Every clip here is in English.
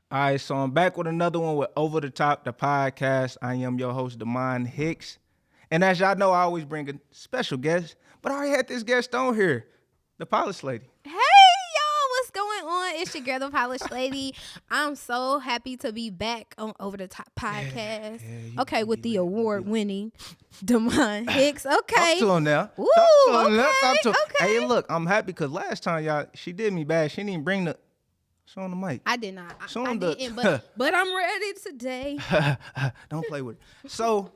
All right, so I'm back with another one with Over the Top, the podcast. I am your host, Damon Hicks. And as y'all know, I always bring a special guest, but I already had this guest on here, the Polish Lady. Hey y'all, what's going on? It's your girl, the Polished Lady. I'm so happy to be back on Over the Top podcast. Okay, with the award-winning Damon Hicks. Okay. Talk to him now. Woo, Talk to him now. Talk to him. okay. Hey, look, I'm happy because last time, she did me bad. She didn't even bring the... Show him the mic. I did not. Show I him the... didn't, but I'm ready today. Don't play with it. So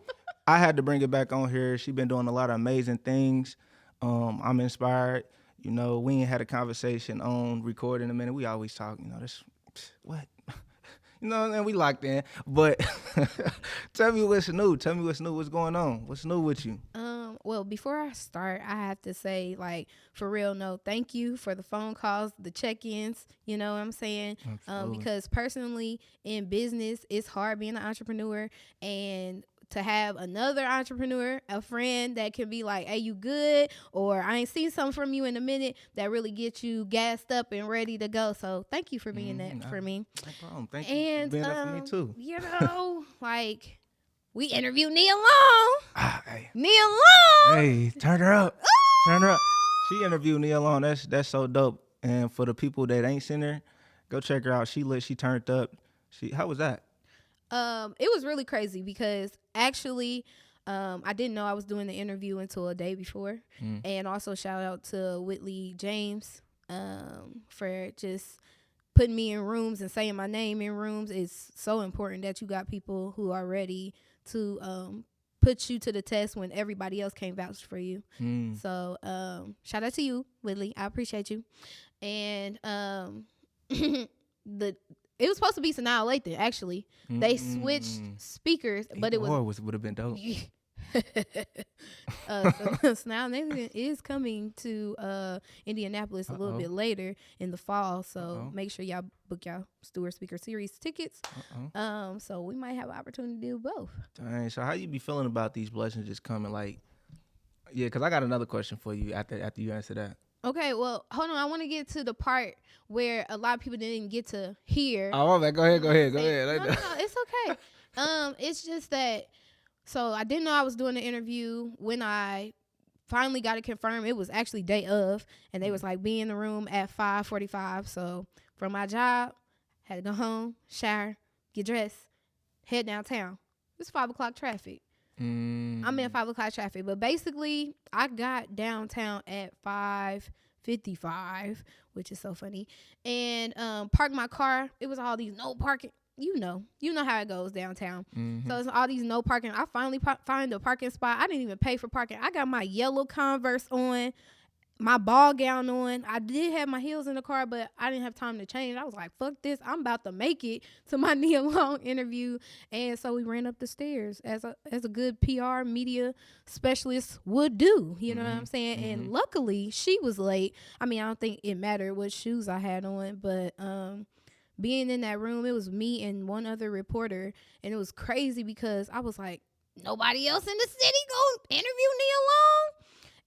I had to bring it back on here. She been doing a lot of amazing things. I'm inspired. You know, we ain't had a conversation on record in a minute. We always talk, this, what? And we locked in. But tell me what's new. Tell me what's new. What's going on? What's new with you? Well, before I start, I have to say, for real, no, thank you for the phone calls, the check-ins, you know what I'm saying? Because personally, in business, it's hard being an entrepreneur, and to have another entrepreneur, a friend that can be like, hey, you good? Or I ain't seen something from you in a minute, that really gets you gassed up and ready to go. So thank you for being that for me. No problem. Thank you for being that for me too. We interviewed Nia Long. Hey. Nia Long. Hey, turn her up. Turn her up. She interviewed Nia Long. That's so dope. And for the people that ain't seen her, go check her out. She lit. She turned up. How was that? It was really crazy because actually, I didn't know I was doing the interview until a day before. And also shout out to Whitley James for just putting me in rooms and saying my name in rooms. It's so important that you got people who are ready to put you to the test when everybody else can't vouch for you. So shout out to you, Whitley. I appreciate you. And it was supposed to be Sanaa Lathan, actually. They switched speakers, but it would have been dope. Sanaa Lathan is coming to Indianapolis a little bit later in the fall, so make sure y'all book y'all Stewart Speaker Series tickets. So we might have an opportunity to do both. Dang, so how you be feeling about these blessings just coming? Because I got another question for you after you answer that. Okay, well, hold on. I want to get to the part where a lot of people didn't get to hear. Oh, man, go ahead. No, it's okay. It's just that, so I didn't know I was doing the interview. When I finally got it confirmed, it was actually day of, and they was like, be in the room at 5:45. So from my job, had to go home, shower, get dressed, head downtown. It's 5 o'clock traffic. I'm in 5 o'clock traffic, but basically I got downtown at 5:55, which is so funny, and parked my car. It was all these no parking. You know how it goes downtown. So it's all these no parking. I finally find a parking spot. I didn't even pay for parking. I got my yellow Converse on, my ball gown on. I did have my heels in the car, but I didn't have time to change. I was like, fuck this. I'm about to make it to my Nia Long interview. And so we ran up the stairs as a good PR media specialist would do. You know what I'm saying? And luckily, she was late. I mean, I don't think it mattered what shoes I had on, but being in that room, it was me and one other reporter. And it was crazy because I was like, nobody else in the city gonna interview Nia Long?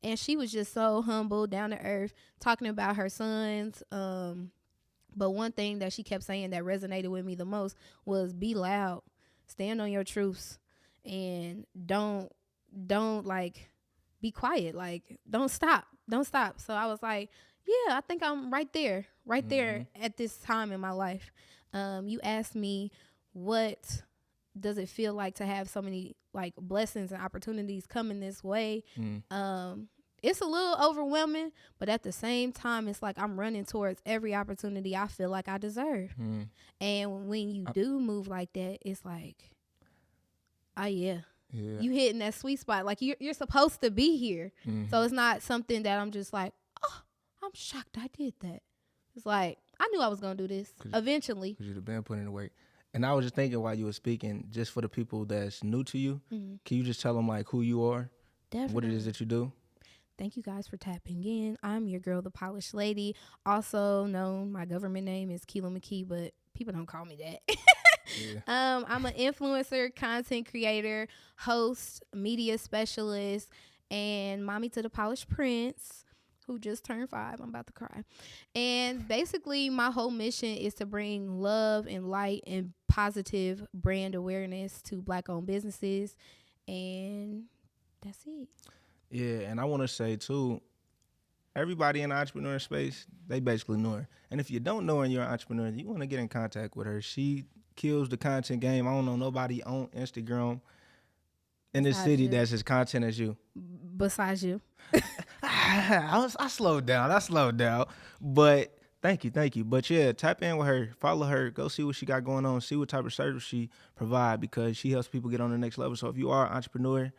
And she was just so humble, down to earth, talking about her sons. But one thing that she kept saying that resonated with me the most was be loud, stand on your truths, and don't be quiet. Don't stop. So I was like, yeah, I think I'm right there at this time in my life. You asked me, what does it feel like to have so many blessings and opportunities coming this way? It's a little overwhelming, but at the same time, it's like I'm running towards every opportunity I feel like I deserve. And when you do move like that, it's like, oh yeah. You hitting that sweet spot. Like you're supposed to be here. So it's not something that I'm just like, oh, I'm shocked I did that. It's like, I knew I was going to do this eventually. Because you'd have been putting in the work. And I was just thinking while you were speaking, just for the people that's new to you, can you just tell them who you are? Definitely. What it is that you do? Thank you guys for tapping in. I'm your girl, the Polished Lady. Also known, my government name is Keela McKee, but people don't call me that. I'm an influencer, content creator, host, media specialist, and mommy to the Polished Prince. who just turned 5. I'm about to cry. And basically, my whole mission is to bring love and light and positive brand awareness to Black-owned businesses. And that's it. Yeah, and I want to say too, everybody in the entrepreneur space, they basically know her. And if you don't know her and you're an entrepreneur, you want to get in contact with her. She kills the content game. I don't know nobody on Instagram in this city that's as content as you. Besides you. I slowed down. But thank you. But yeah, tap in with her, follow her, go see what she got going on, see what type of service she provide, because she helps people get on the next level. So if you are an entrepreneur,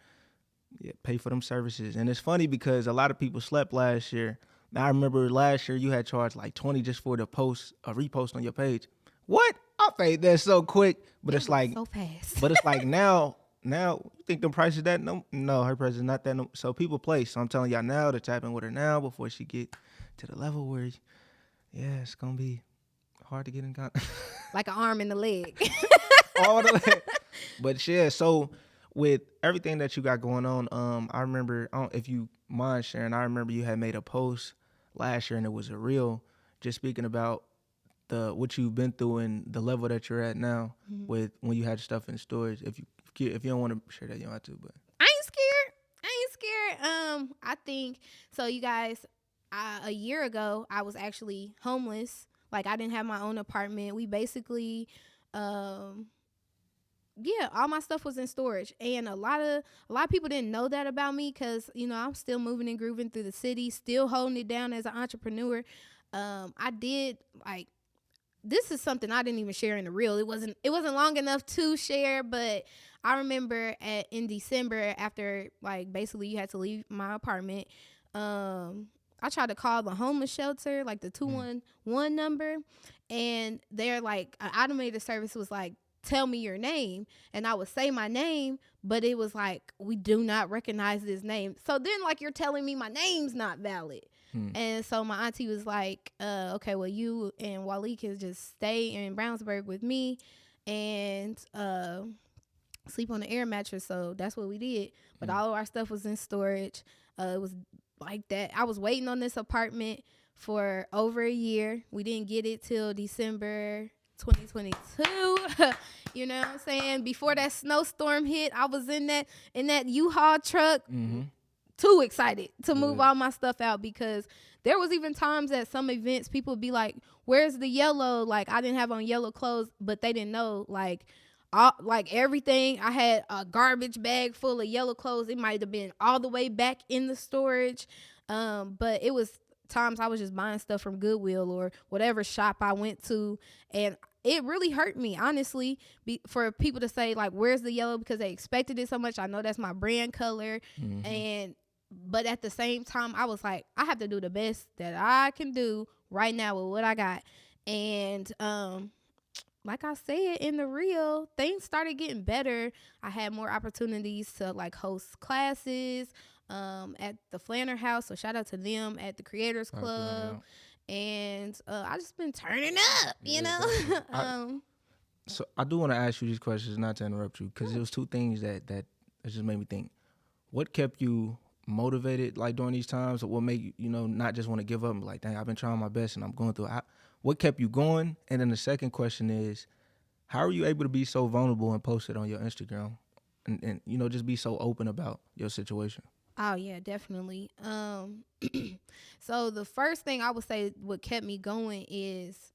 yeah, pay for them services. And it's funny because a lot of people slept last year. Now I remember last year you had charged like 20 just for the repost on your page. What? I paid that so quick, but it's like so fast. But it's like now you think the price is that? No, her price is not that. No. So people play. So I'm telling y'all now to tap in with her now before she get to the level where, yeah, it's gonna be hard to get in contact. Like an arm and a leg. All the way. But yeah, so with everything that you got going on, I remember, if you mind sharing, I remember you had made a post last year and it was a reel just speaking about what you've been through and the level that you're at now with when you had stuff in storage. If you don't want to share that, you don't have to. But I ain't scared. I think so. You guys, a year ago, I was actually homeless. Like I didn't have my own apartment. We basically, all my stuff was in storage, and a lot of people didn't know that about me because I'm still moving and grooving through the city, still holding it down as an entrepreneur. I did like. This is something I didn't even share in the reel. It wasn't long enough to share, but I remember in December after like basically you had to leave my apartment. I tried to call the homeless shelter, like the 211 number, and they're like an automated service was like, tell me your name, and I would say my name, but it was like, we do not recognize this name. So then like you're telling me my name's not valid. And so my auntie was like, okay, well, you and Wally can just stay in Brownsburg with me and sleep on the air mattress. So that's what we did. But all of our stuff was in storage. It was like that. I was waiting on this apartment for over a year. We didn't get it till December 2022. You know what I'm saying? Before that snowstorm hit, I was in that U-Haul truck. Too excited to move all my stuff out, because there was even times at some events people would be like, where's the yellow? Like I didn't have on yellow clothes, but they didn't know like everything. I had a garbage bag full of yellow clothes. It might have been all the way back in the storage. But it was times I was just buying stuff from Goodwill or whatever shop I went to, and it really hurt me, honestly, for people to say like, where's the yellow, because they expected it so much. I know that's my brand color. But at the same time, I was like, I have to do the best that I can do right now with what I got. And like I said in the reel, things started getting better. I had more opportunities to like host classes at the Flanner House. So shout out to them at the Creators Club. And I just been turning up, you know. So I do want to ask you these questions, not to interrupt you, because it was two things that just made me think. What kept you motivated like during these times, or what made you not just want to give up and be like, dang, I've been trying my best and I'm going through it? What kept you going? And then the second question is, how are you able to be so vulnerable and post it on your Instagram and just be so open about your situation? Oh yeah, definitely. So the first thing I would say what kept me going is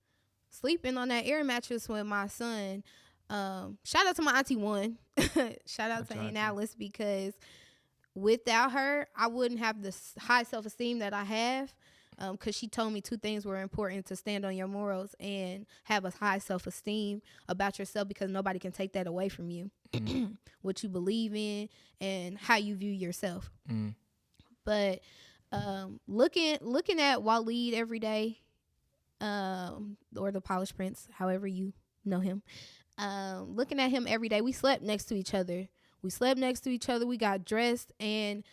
sleeping on that air mattress with my son. Shout out to my auntie One. Shout out to Aunt Alice, because without her, I wouldn't have the high self-esteem that I have, because she told me two things were important: to stand on your morals and have a high self-esteem about yourself, because nobody can take that away from you. What you believe in and how you view yourself. But looking at Waleed every day, or the Polished Prince, however you know him, looking at him every day, we slept next to each other. We got dressed. And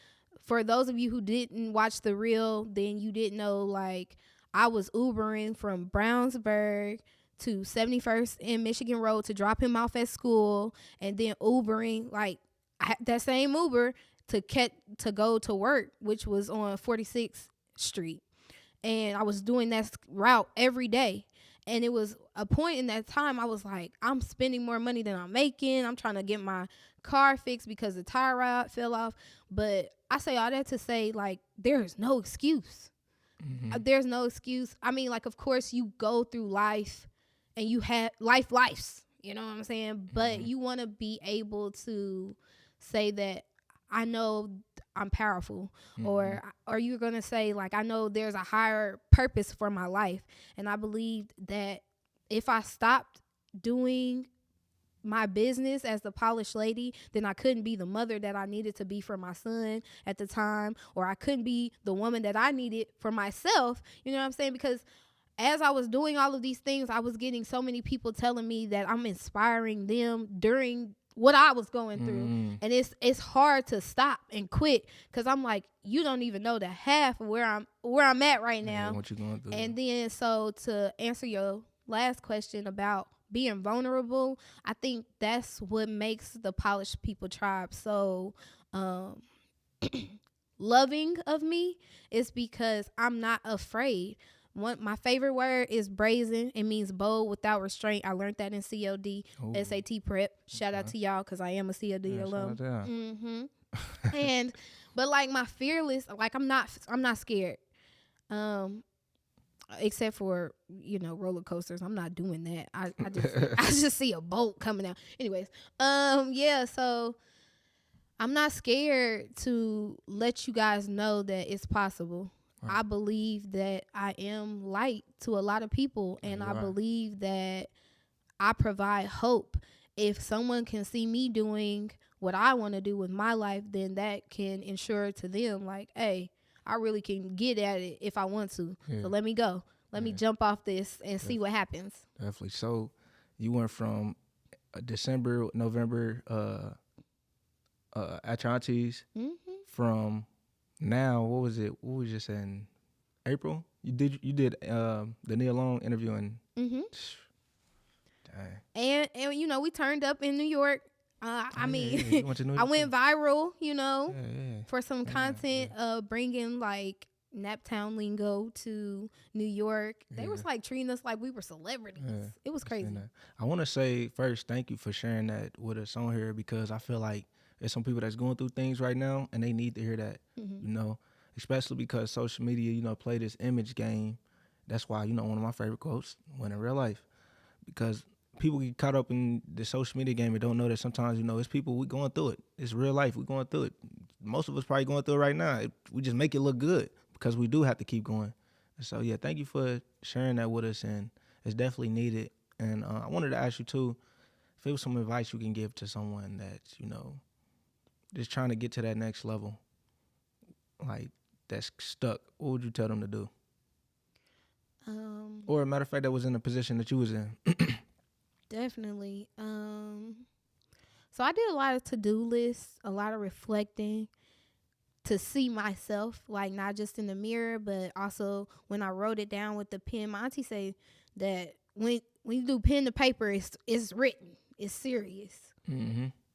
for those of you who didn't watch the reel, then you didn't know, like, I was Ubering from Brownsburg to 71st and Michigan Road to drop him off at school, and then Ubering, like, that same Uber to go to work, which was on 46 street. And I was doing that route every day. And it was a point in that time I was like, I'm spending more money than I'm making. I'm trying to get my car fixed because the tire rod fell off. But I say all that to say, like, there's no excuse. There's no excuse. I mean, like, of course, you go through life and you have lives. You know what I'm saying? But you want to be able to say that I know I'm powerful, or you're going to say, like, I know there's a higher purpose for my life. And I believe that if I stopped doing my business as the polished lady, then I couldn't be the mother that I needed to be for my son at the time, or I couldn't be the woman that I needed for myself. You know what I'm saying? Because as I was doing all of these things, I was getting so many people telling me that I'm inspiring them during what I was going through. And it's hard to stop and quit, because I'm like, you don't even know the half of where I'm at right now. What you going through. And then, so to answer your last question about being vulnerable, I think that's what makes the Polished People Tribe so loving of me, is because I'm not afraid. My favorite word is brazen. It means bold, without restraint. I learned that in COD, SAT prep. Shout out to y'all, because I am a COD alum. And but like my fearless, like I'm not scared. Except for, roller coasters. I'm not doing that. I just see a bolt coming out. Anyways, so I'm not scared to let you guys know that it's possible. Right. I believe that I am light to a lot of people, and I believe that I provide hope. If someone can see me doing what I want to do with my life, then that can ensure to them, like, hey, I really can get at it if I want to. Yeah. So let me go. Let me jump off this and see what happens. Definitely. So you went from December, November at your auntie's, from now, what was it? What was you saying? April? You did the Nia Long interview in. Dang. And we turned up in New York. I went viral, for some content, bringing like Naptown lingo to New York. They was like treating us like we were celebrities. It was crazy. I want to say first, thank you for sharing that with us on here, because I feel like there's some people that's going through things right now and they need to hear that, especially because social media, play this image game. That's why, one of my favorite quotes, when in real life, because people get caught up in the social media game and don't know that sometimes, it's people, we going through it. It's real life. We going through it. Most of us probably going through it right now. We just make it look good because we do have to keep going. So, yeah, thank you for sharing that with us, and it's definitely needed. And I wanted to ask you, too, if there was some advice you can give to someone that's, just trying to get to that next level, like that's stuck, what would you tell them to do? Or a matter of fact, that was in the position that you was in. Definitely. So I did a lot of to-do lists, a lot of reflecting to see myself, like not just in the mirror, but also when I wrote it down with the pen. My auntie say that when you do pen to paper, it's written, it's serious.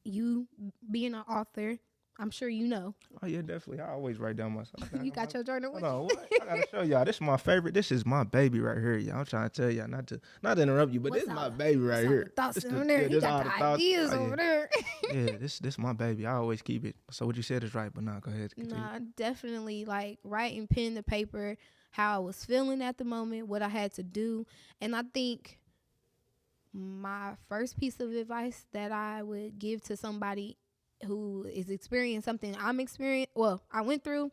You being an author, I'm sure you know. Oh yeah, definitely. I always write down myself. You got your journal with you? I gotta show y'all. This is my favorite. This is my baby right here, y'all. I'm trying to tell y'all not to interrupt you, but this is my baby right here. Thoughts over there. You got the ideas over there. Yeah, this my baby. I always keep it. So what you said is right, but nah, go ahead. Nah, definitely like writing pen to paper, how I was feeling at the moment, what I had to do, and I think my first piece of advice that I would give to somebody who is experiencing something I went through,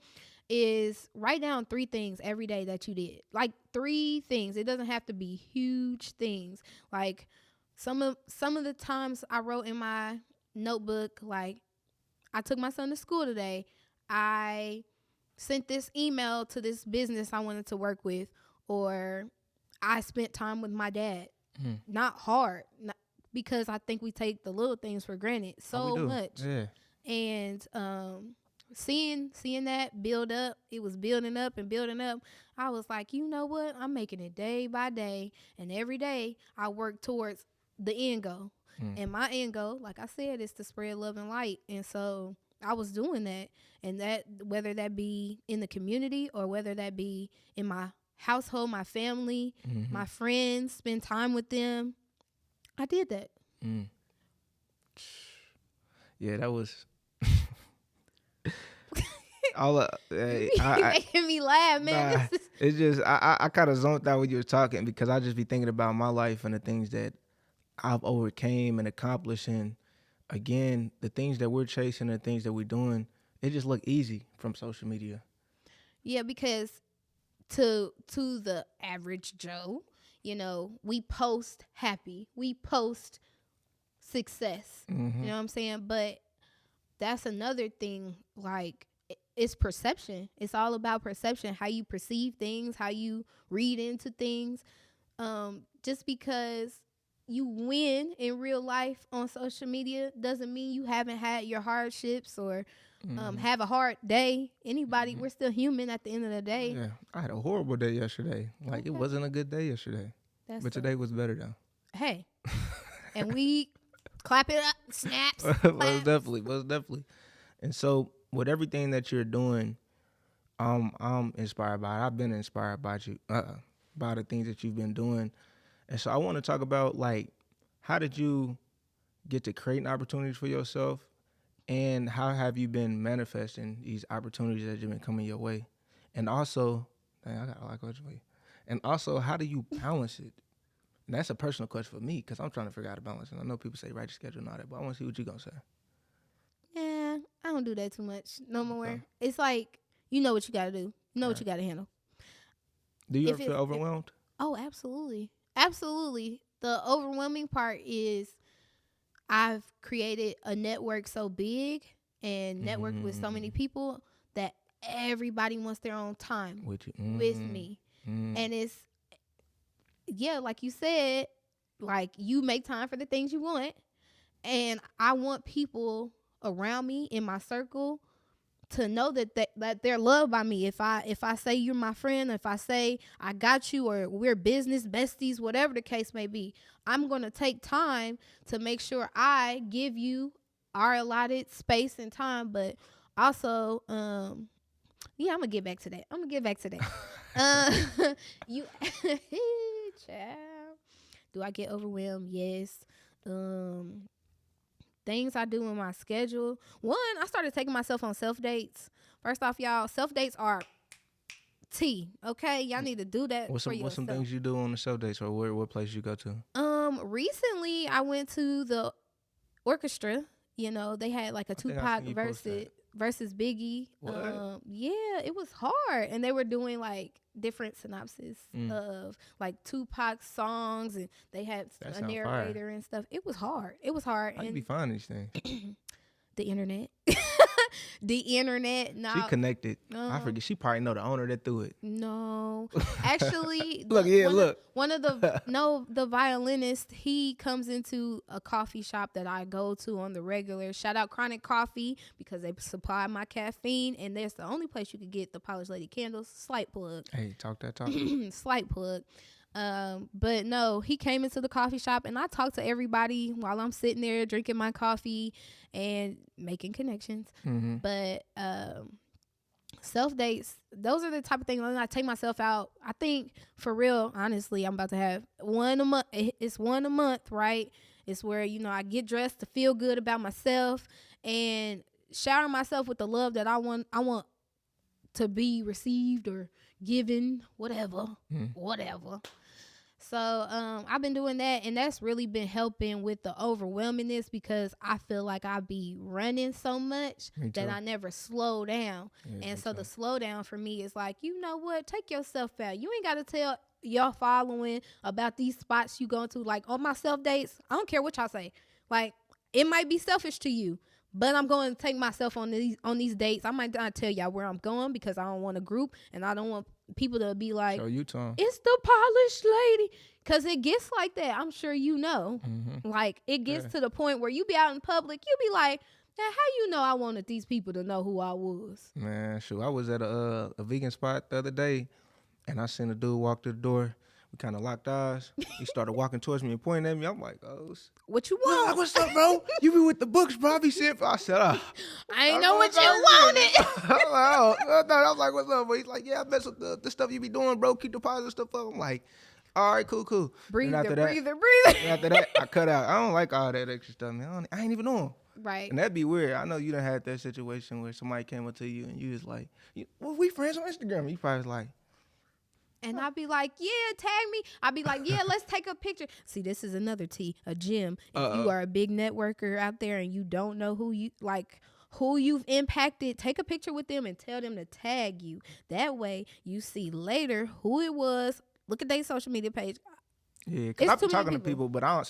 is write down 3 things every day that you did. Like 3 things. It doesn't have to be huge things. Like some of the times I wrote in my notebook, like, I took my son to school today. I sent this email to this business I wanted to work with, or I spent time with my dad. Not hard, because I think we take the little things for granted so much. Yeah. And seeing that build up, it was building up and building up. I was like, you know what? I'm making it day by day, and every day I work towards the end goal. And my end goal, like I said, is to spread love and light. And so I was doing that. And that, whether that be in the community or whether that be in my household, my family, my friends, spend time with them, I did that. Yeah, that was all. You making me laugh, man. Nah, it's just I kind of zoned out when you were talking because I just be thinking about my life and the things that I've overcame and accomplished, and again, the things that we're chasing and the things that we're doing, it just look easy from social media. Yeah, because to the average Joe, we post happy, we post success. You know what I'm saying? But that's another thing. Like, it's perception. It's all about perception. How you perceive things, how you read into things. Just because you win in real life on social media doesn't mean you haven't had your hardships or have a hard day. Anybody, we're still human at the end of the day. Yeah, I had a horrible day yesterday. Like, it wasn't a good day yesterday. But today was better, though. Hey. And we clap it up, snaps. Most definitely. And so, with everything that you're doing, I'm inspired by it. I've been inspired by you, by the things that you've been doing. And so I want to talk about, like, how did you get to creating opportunities for yourself, and how have you been manifesting these opportunities that have been coming your way? And also, dang, I got a lot of questions for you. And also, how do you balance it? And that's a personal question for me because I'm trying to figure out how to balance it. I know people say write your schedule and all that, but I want to see what you're going to say. Yeah, I don't do that too much no more. Okay. It's like, you know what you got to do. You know what you got to handle. Do you ever feel overwhelmed? Oh, absolutely. Absolutely. The overwhelming part is I've created a network so big and networked with so many people that everybody wants their own time with me. And it's, yeah, like you said, like, you make time for the things you want. And I want people around me in my circle to know that they're loved by me. If I say you're my friend, if I say I got you, or we're business besties, whatever the case may be, I'm going to take time to make sure I give you our allotted space and time. But also, yeah, I'm going to get back to that. You, child, do I get overwhelmed? Yes. Things I do in my schedule. One, I started taking myself on self-dates. First off, y'all, self-dates are tea, okay? Y'all need to do that for yourself. What's some things you do on the self-dates, or what place you go to? Recently, I went to the orchestra. They had like a Tupac versus Biggie. What? Yeah, it was hard. And they were doing like different synopsis of like Tupac songs, and they had a narrator fire and stuff. It was hard. How you be finding these things? The internet. The internet. No, she connected. I forget. She probably know the owner that threw it. No, actually, one of the violinist. He comes into a coffee shop that I go to on the regular. Shout out Chronic Coffee, because they supply my caffeine, and that's the only place you could get the Polished Lady candles. Slight plug. Hey, talk that talk. Slight plug. But no, he came into the coffee shop, and I talked to everybody while I'm sitting there drinking my coffee and making connections. But self dates, those are the type of things I take myself out. I think, for real, honestly, I'm about to have one a month. It's one a month, right? It's where, I get dressed to feel good about myself and shower myself with the love that I want to be received or given, whatever. So I've been doing that, and that's really been helping with the overwhelmingness, because I feel like I be running so much that I never slow down. Yeah, and so the slowdown for me is like, you know what? Take yourself out. You ain't got to tell your following about these spots you going to. Like, on my self dates, I don't care what y'all say. Like, it might be selfish to you, but I'm going to take myself on these dates. I might not tell y'all where I'm going because I don't want a group, and I don't want people to be like, it's the Polished Lady. Because it gets like that. I'm sure you know. Like, it gets to the point where you be out in public, you be like, now, how you know I wanted these people to know who I was? Man, shoot, I was at a vegan spot the other day, and I seen a dude walk through the door We kind of locked eyes. He started walking towards me and pointing at me. I'm like, oh, What you no, want? like, what's up, bro? You be with the books, bro. I be seeing. I said, I ain't know what you wanted. I was like, what's up? Bro? He's like, yeah, I mess with the stuff you be doing, bro. Keep the positive stuff up. I'm like, all right, cool. Breather. After that, I cut out. I don't like all that extra stuff, man. I ain't even know him. Right. And that'd be weird. I know you done had that situation where somebody came up to you and you was like, well, we friends on Instagram. You probably was like. And I'd be like, yeah, tag me. I'd be like, yeah, let's take a picture. See, this is another T, a gym. If you are a big networker out there and you don't know who you've impacted, take a picture with them and tell them to tag you. That way you see later who it was. Look at their social media page. Yeah, because I be talking to people, but I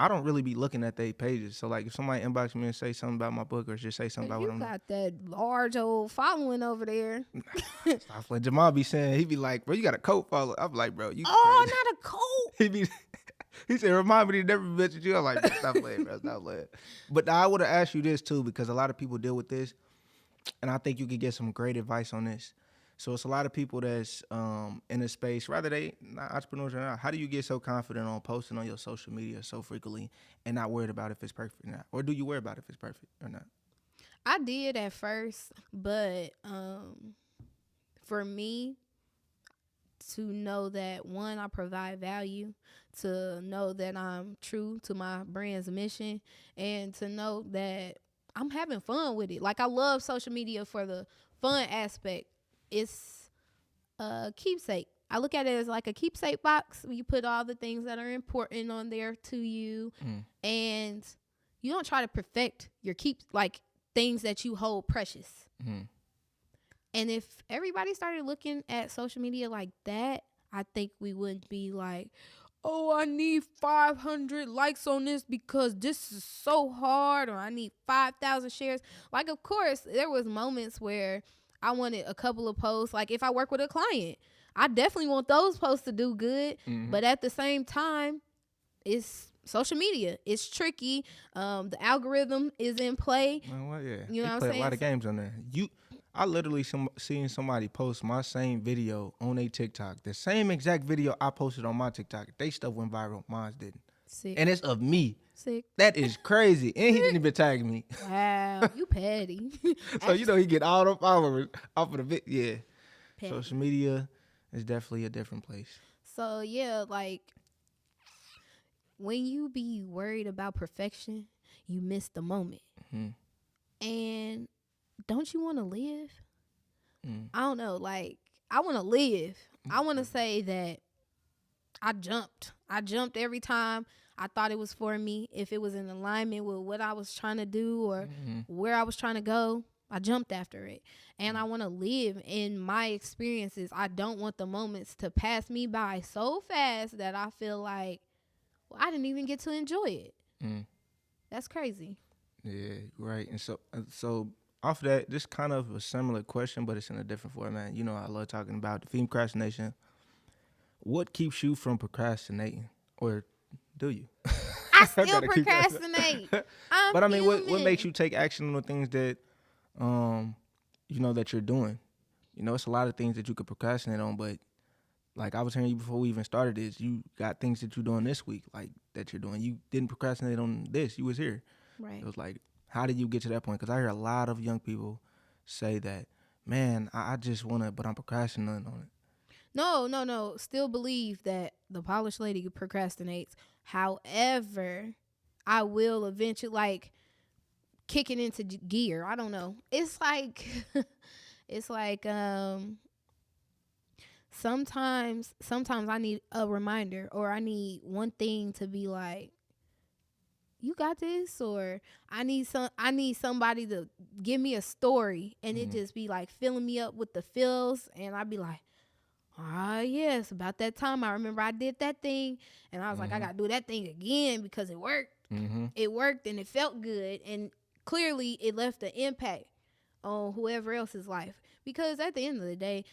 don't really be looking at their pages. So, like, if somebody inbox me and say something about my book or just say something about what I'm doing. You got that large old following over there. Stop like Jamal be saying, he be like, bro, you got a cult follow. I'm like, bro, you crazy. Not a cult. He said, remind me to never mention you. I'm like, stop playing, bro, stop playing. But I would have asked you this, too, because a lot of people deal with this, and I think you could get some great advice on this. So it's a lot of people that's in a space, rather they not entrepreneurs or not. How do you get so confident on posting on your social media so frequently and not worried about if it's perfect or not? Or do you worry about if it's perfect or not? I did at first, but for me to know that, one, I provide value, to know that I'm true to my brand's mission, and to know that I'm having fun with it. Like, I love social media for the fun aspect. It's a keepsake. I look at it as like a keepsake box where you put all the things that are important on there to you, and you don't try to perfect your things that you hold precious. And if everybody started looking at social media like that, I think we wouldn't be like, oh, I need 500 likes on this because this is so hard, or I need 5,000 shares. Like, of course, there was moments where I wanted a couple of posts. Like, if I work with a client, I definitely want those posts to do good. But at the same time, it's social media. It's tricky. The algorithm is in play. Well, yeah. You know what I'm saying? A lot of games on there. I literally seen somebody post my same video on a TikTok. The same exact video I posted on my TikTok. They stuff went viral. Mine didn't. Sick. And it's of me. Sick. That is crazy. And he didn't even tag me. Wow, you petty. So, he get all the followers off of the video. Yeah. Petty. Social media is definitely a different place. So, yeah, like, when you be worried about perfection, you miss the moment. And don't you want to live? I don't know. Like, I want to live. I want to say that I jumped. I jumped every time I thought it was for me. If it was in alignment with what I was trying to do or where I was trying to go, I jumped after it. And I want to live in my experiences. I don't want the moments to pass me by so fast that I feel like, well, I didn't even get to enjoy it. That's crazy. Yeah, right. And so off of that, this kind of a similar question, but it's in a different format. You know, I love talking about the theme procrastination. What keeps you from procrastinating, or do you? I still procrastinate. But I mean, what makes you take action on the things that, that you're doing? You know, it's a lot of things that you could procrastinate on, but like I was hearing you before we even started this, you got things that you're doing this week, like that you're doing. You didn't procrastinate on this. You was here. Right. It was like, how did you get to that point? Because I hear a lot of young people say that, man, I just want to, but I'm procrastinating on it. No. Still believe that the polished lady procrastinates. However, I will eventually, like, kick it into gear. I don't know. It's like, sometimes I need a reminder, or I need one thing to be like, you got this, or I need somebody to give me a story, and it just be like filling me up with the feels, and I'd be like, yes, about that time I remember I did that thing, and I was like, I gotta do that thing again because it worked. It worked and it felt good, and clearly it left an impact on whoever else's life. Because at the end of the day,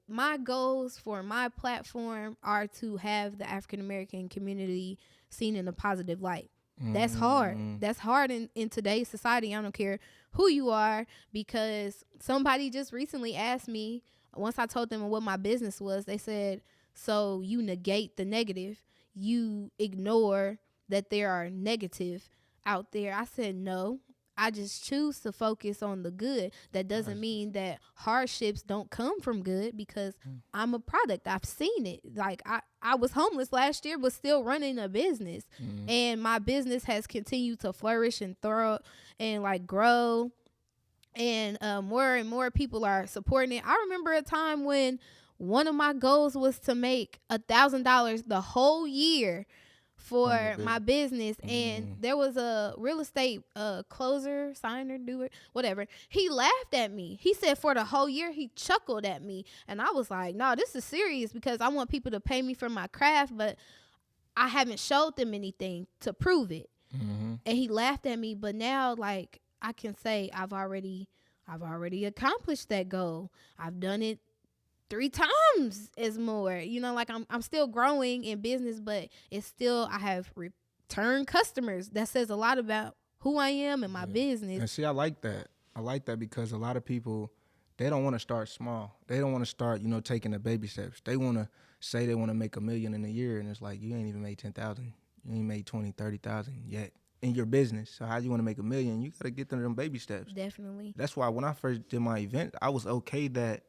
my goals for my platform are to have the African American community seen in a positive light. That's hard. That's hard in today's society. I don't care who you are, because somebody just recently asked me, once I told them what my business was, they said, So you negate the negative. You ignore that there are negative out there. I said no. I just choose to focus on the good. That doesn't mean that hardships don't come from good, because I'm a product. I've seen it. Like I was homeless last year, but still running a business. And my business has continued to flourish and throw and like grow. And more and more people are supporting it. I remember a time when one of my goals was to make $1,000 the whole year for my business. And there was a real estate closer, signer, doer, whatever. He laughed at me. He said for the whole year, he chuckled at me. And I was like, no, this is serious, because I want people to pay me for my craft, but I haven't showed them anything to prove it. And he laughed at me. But now, like, I can say I've already accomplished that goal. I've done it 3 times as more. You know, like I'm still growing in business, but it's still, I have return customers. That says a lot about who I am and my business. And see, I like that. I like that because a lot of people, they don't want to start small. They don't want to start, taking the baby steps. They want to say they want to make $1 million in a year, and it's like, you ain't even made 10,000. You ain't made 20, 30,000 yet in your business. So how you want to make $1 million? You got to get them baby steps. Definitely. That's why when I first did my event, I was okay that.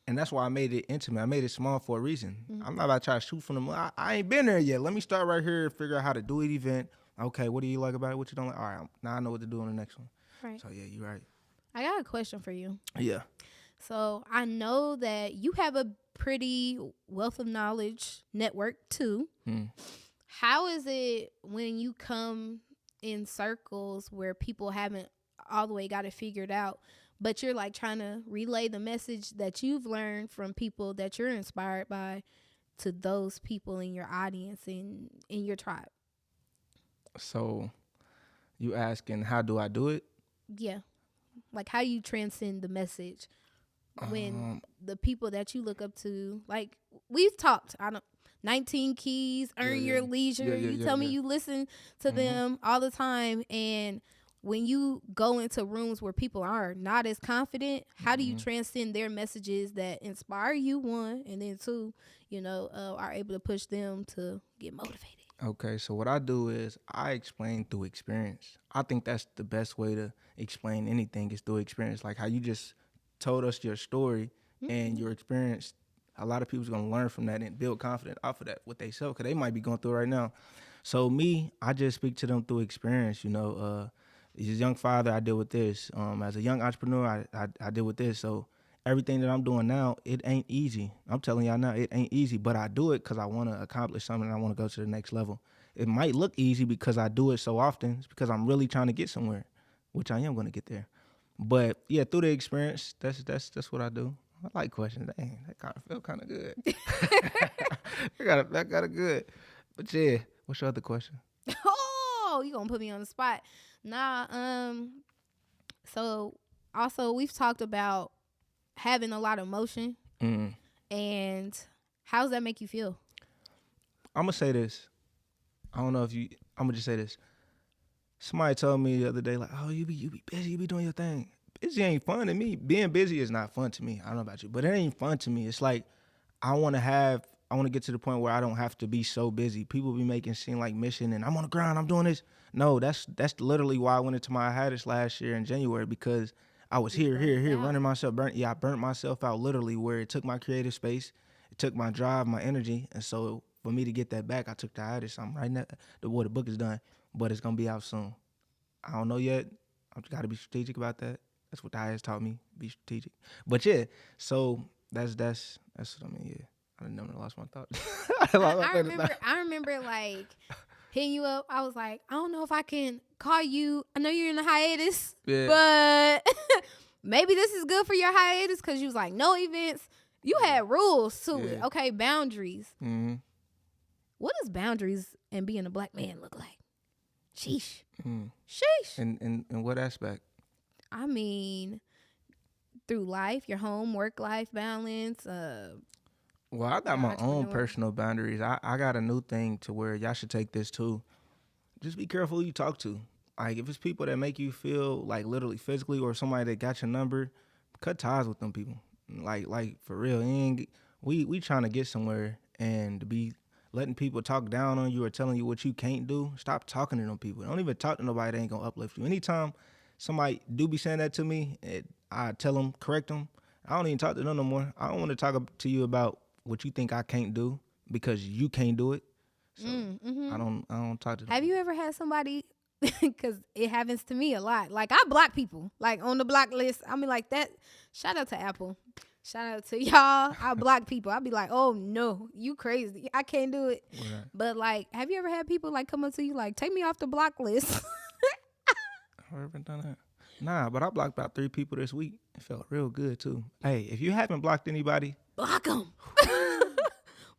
And that's why I made it intimate. I made it small for a reason. I'm not about to try to shoot from the moon. I ain't been there yet. Let me start right here and figure out how to do an event. Okay, what do you like about it? What you don't like? All right, now I know what to do on the next one. Right. So, yeah, you're right. I got a question for you. Yeah. So I know that you have a pretty wealth of knowledge network too. How is it when you come in circles where people haven't all the way got it figured out, but you're like trying to relay the message that you've learned from people that you're inspired by to those people in your audience and in your tribe? So you asking, how do I do it? Yeah. Like, how you transcend the message when the people that you look up to, like we've talked, 19 keys, earn your leisure. You tell me you listen to them all the time. And when you go into rooms where people are not as confident, how do you transcend their messages that inspire you, one, and then two, are able to push them to get motivated? Okay, so what I do is I explain through experience. I think that's the best way to explain anything is through experience. Like how you just told us your story and your experience. A lot of people's gonna learn from that and build confidence off of that with themselves, because they might be going through it right now. So me, I just speak to them through experience. As a young father, I deal with this. As a young entrepreneur, I deal with this. So everything that I'm doing now, it ain't easy. I'm telling y'all now, it ain't easy, but I do it because I want to accomplish something and I want to go to the next level. It might look easy because I do it so often. It's because I'm really trying to get somewhere, which I am going to get there. But yeah, through the experience, that's what I do. I like questions. Dang, that kind of feel kind of good. that got it good. But yeah, what's your other question? Oh, you gonna put me on the spot? Nah. So also we've talked about having a lot of emotion, and how does that make you feel? I'm gonna say this. I'm gonna just say this. Somebody told me the other day, like, oh, you be busy, you be doing your thing. Busy ain't fun to me. Being busy is not fun to me. I don't know about you, but it ain't fun to me. It's like I want to get to the point where I don't have to be so busy. People be making it seem like mission and I'm on the grind, I'm doing this. No, that's literally why I went into my hiatus last year in January, because I was here, running myself. I burnt myself out literally, where it took my creative space, it took my drive, my energy. And so for me to get that back, I took the hiatus. I'm right now, the book is done, but it's going to be out soon. I don't know yet. I've got to be strategic about that. That's what the hiatus taught me, be strategic. But yeah, so that's what I mean, yeah. I didn't know, I lost my thought. I remember like hitting you up. I was like, I don't know if I can call you. I know you're in a hiatus, but maybe this is good for your hiatus, because you was like, no events. You had rules to it. Okay, boundaries. What does boundaries and being a black man look like? Sheesh. Sheesh. In what aspect? I mean, through life, your home, work-life balance. Well, I got my own personal boundaries. I got a new thing to where y'all should take this too. Just be careful who you talk to. Like, if it's people that make you feel like literally physically, or somebody that got your number, cut ties with them people. Like for real. We trying to get somewhere, and to be letting people talk down on you or telling you what you can't do, stop talking to them people. Don't even talk to nobody that ain't gonna uplift you. Anytime somebody do be saying that to me, I tell them, correct them. I don't even talk to them no more. I don't want to talk to you about what you think I can't do because you can't do it. So I don't talk to them. Have you ever had somebody, because it happens to me a lot, like I block people, like on the block list. I mean, like that. Shout out to Apple. Shout out to y'all. I block people. I be like, oh no, you crazy. I can't do it. Right. But like, have you ever had people like come up to you like, take me off the block list? I've ever done that. Nah, but I blocked about 3 people this week. It felt real good too. Hey, if you haven't blocked anybody, Block them.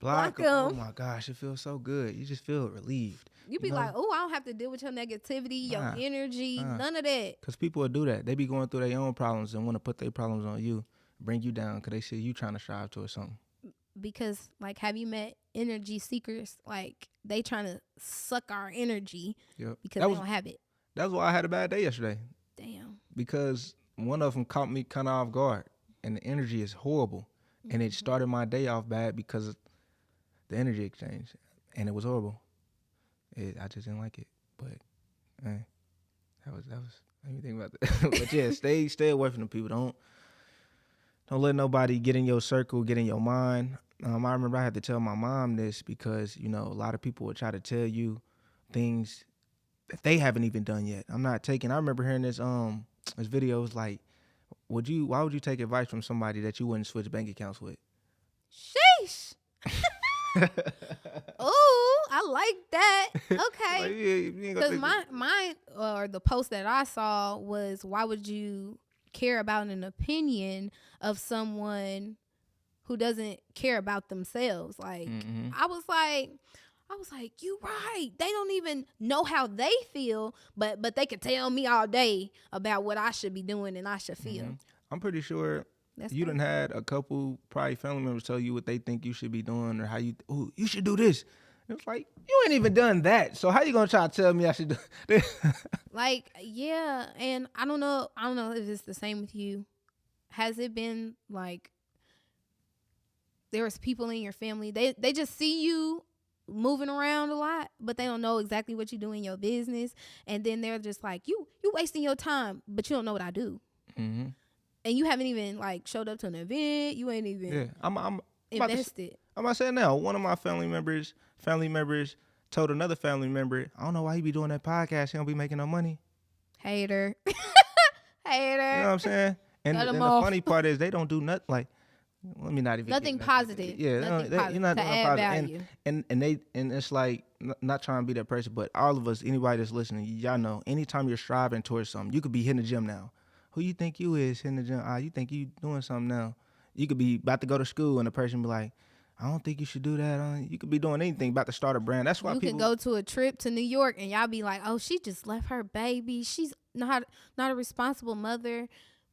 block Block them. Oh 'em. my gosh, it feels so good. You just feel relieved. You be know? like, oh, I don't have to deal with your negativity, your Nah, energy, nah. none of that. Because people will do that. They be going through their own problems and want to put their problems on you, bring you down because they see you trying to strive towards something. Because like, have you met energy seekers? Like they trying to suck our energy Yep. because they don't have it. That's why I had a bad day yesterday. Damn. Because one of them caught me kind of off guard, and the energy is horrible. And it started my day off bad because of the energy exchange, and it was horrible. I just didn't like it. But that was. Let me think about that. But yeah, stay away from the people. Don't let nobody get in your circle, get in your mind. I remember I had to tell my mom this because a lot of people would try to tell you things that they haven't even done yet. I remember hearing this video. It was like, why would you take advice from somebody that you wouldn't switch bank accounts with? Sheesh. Oh, I like that. Okay. Like, you ain't gonna Because take mine or the post that I saw was, why would you care about an opinion of someone who doesn't care about themselves? Like, I was like, you right. They don't even know how they feel, but they could tell me all day about what I should be doing and I should feel. I'm pretty sure That's you done had a couple probably family members tell you what they think you should be doing or how you should do this. And it's like, you ain't even done that. So how you gonna try to tell me I should do this? Like, yeah, and I don't know if it's the same with you. Has it been like there's people in your family, they just see you moving around a lot, but they don't know exactly what you do in your business, and then they're just like, you wasting your time, but you don't know what I do. And you haven't even like showed up to an event. You ain't even I'm invested. I'm about to say now, one of my family members told another family member, I don't know why he be doing that podcast. He don't be making no money. Hater. You know what I'm saying? And the funny part is they don't do nothing. Like, let me not even nothing positive. Yeah, nothing you're positive not to doing add positive. value. And it's like not trying to be that person, but all of us, anybody that's listening, y'all know, anytime you're striving towards something, you could be hitting the gym now. Who you think you is hitting the gym? You think you doing something now? You could be about to go to school and the person be like, I don't think you should do that. You could be doing anything, about to start a brand. That's why you people can go to a trip to New York and y'all be like, oh, she just left her baby. She's not a responsible mother.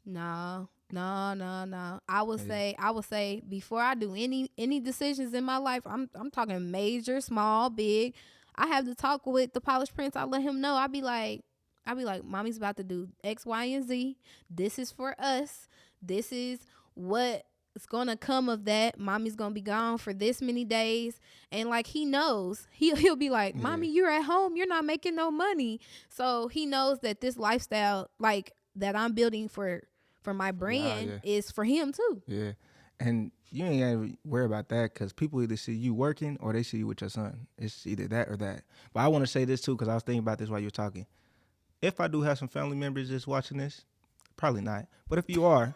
No. I would say before I do any decisions in my life, I'm talking major, small, big, I have to talk with the Polished Prince. I let him know. I'll be like, mommy's about to do X, Y, and Z. This is for us. This is what is going to come of that. Mommy's going to be gone for this many days. And like, he knows, he'll be like, mommy, you're at home. You're not making no money. So he knows that this lifestyle, like that I'm building for my brand is for him too. Yeah. And you ain't got to worry about that because people either see you working or they see you with your son. It's either that or that. But I want to say this too because I was thinking about this while you were talking. If I do have some family members just watching this, probably not. But if you are,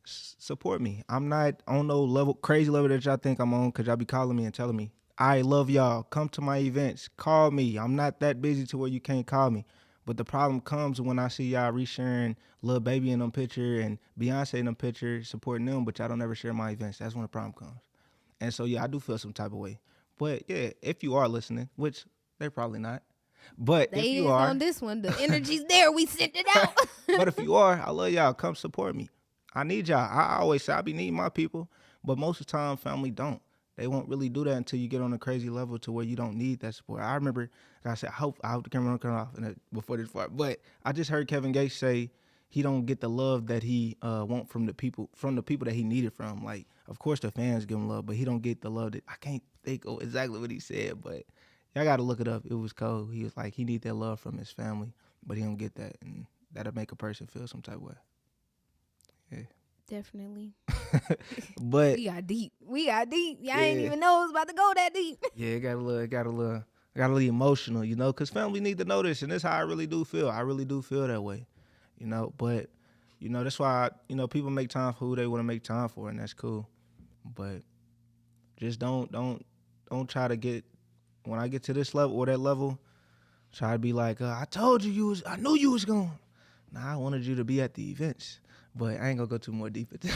support me. I'm not on no crazy level that y'all think I'm on because y'all be calling me and telling me, I love y'all. Come to my events. Call me. I'm not that busy to where you can't call me. But the problem comes when I see y'all resharing Lil Baby in them picture and Beyonce in them picture, supporting them, but y'all don't ever share my events. That's when the problem comes. And so, yeah, I do feel some type of way. But, yeah, if you are listening, which they're probably not. But they if you are. on this one, the energy's there. We sent it out. But if you are, I love y'all. Come support me. I need y'all. I always say I be needing my people. But most of the time, family don't. They won't really do that until you get on a crazy level to where you don't need that support. I remember, like I said, I hope the camera don't come off before this part. But I just heard Kevin Gates say he don't get the love that he want from the people that he needed from. Like, of course the fans give him love, but he don't get the love that, I can't think of exactly what he said, but y'all got to look it up. It was cold. He was like, he need that love from his family, but he don't get that, and that'll make a person feel some type of way. Yeah. Definitely. But we got deep. Y'all ain't even know it was about to go that deep. Yeah, it got a little emotional, you know, because family need to know this, and this is how I really do feel. I really do feel that way, you know. But, you know, that's why, people make time for who they want to make time for, and that's cool. But just don't try to get, when I get to this level or that level, try to be like, I told you I knew you was going. Nah, I wanted you to be at the events, but I ain't gonna go too more deep into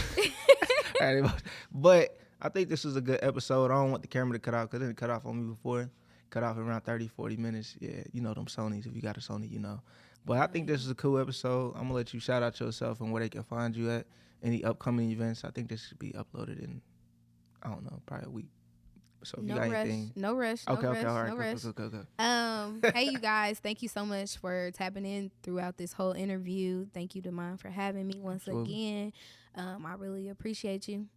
that. But I think this was a good episode. I don't want the camera to cut off because it didn't cut off on me before. Cut off around 30, 40 minutes. Yeah, you know them Sonys. If you got a Sony, you know. But I think this is a cool episode. I'm going to let you shout out yourself and where they can find you at. Any upcoming events. I think this should be uploaded in, I don't know, probably a week. So if No you got rush. anything. No rush. Okay, no okay, rush, all right. no rush. Go. Hey, you guys. Thank you so much for tapping in throughout this whole interview. Thank you to Mine for having me once again. I really appreciate you.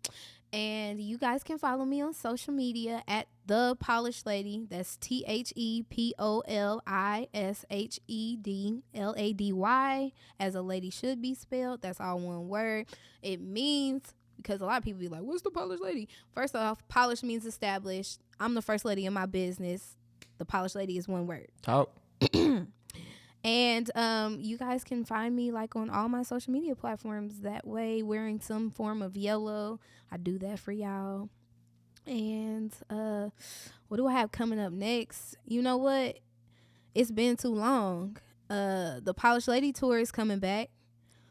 And you guys can follow me on social media at Thepolishedlady. That's ThePolishedlady, as a lady should be spelled. That's all one word. It means, because a lot of people be like, what's the polished lady? First off, polish means established. I'm the first lady in my business. The polished lady is one word. Talk. And you guys can find me like on all my social media platforms that way, wearing some form of yellow. I do that for y'all. And what do I have coming up next? You know what? It's been too long. The Polished Lady tour is coming back.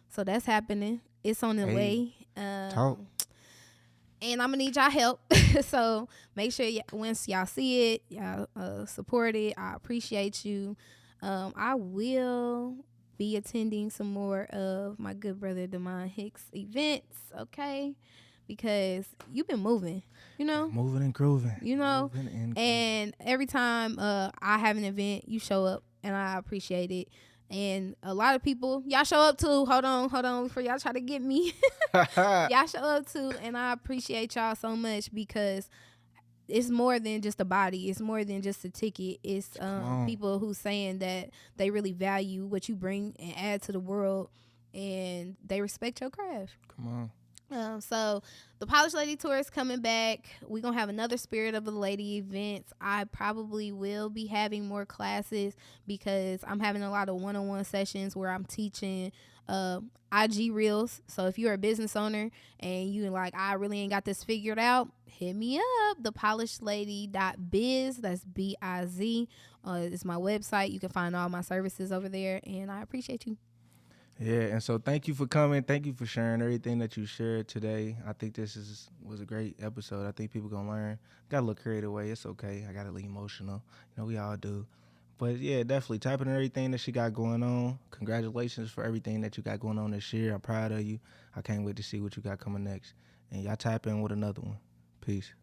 So that's happening. It's on the way. Talk. And I'm going to need y'all help. So make sure once y'all see it, y'all support it. I appreciate you. I will be attending some more of my good brother Demond Hicks events, okay? Because you've been moving, you know? Moving and grooving. You know? And every time I have an event, you show up, and I appreciate it. And a lot of people, y'all show up too. Hold on, before y'all try to get me. Y'all show up too, and I appreciate y'all so much because it's more than just a body. It's more than just a ticket. It's people who saying that they really value what you bring and add to the world, and they respect your craft. Come on. So the Polished Lady tour is coming back. We're going to have another Spirit of the Lady events. I probably will be having more classes because I'm having a lot of one-on-one sessions where I'm teaching IG Reels. So if you're a business owner and you like, I really ain't got this figured out, hit me up. Thepolishedlady.biz. That's B-I-Z. It's my website. You can find all my services over there, and I appreciate you. Yeah, and so thank you for coming. Thank you for sharing everything that you shared today. I think this was a great episode. I think people going to learn. Got a little creative way. It's okay. I got a little emotional. You know, we all do. But, yeah, definitely typing in everything that she got going on. Congratulations for everything that you got going on this year. I'm proud of you. I can't wait to see what you got coming next. And y'all type in with another one. Peace.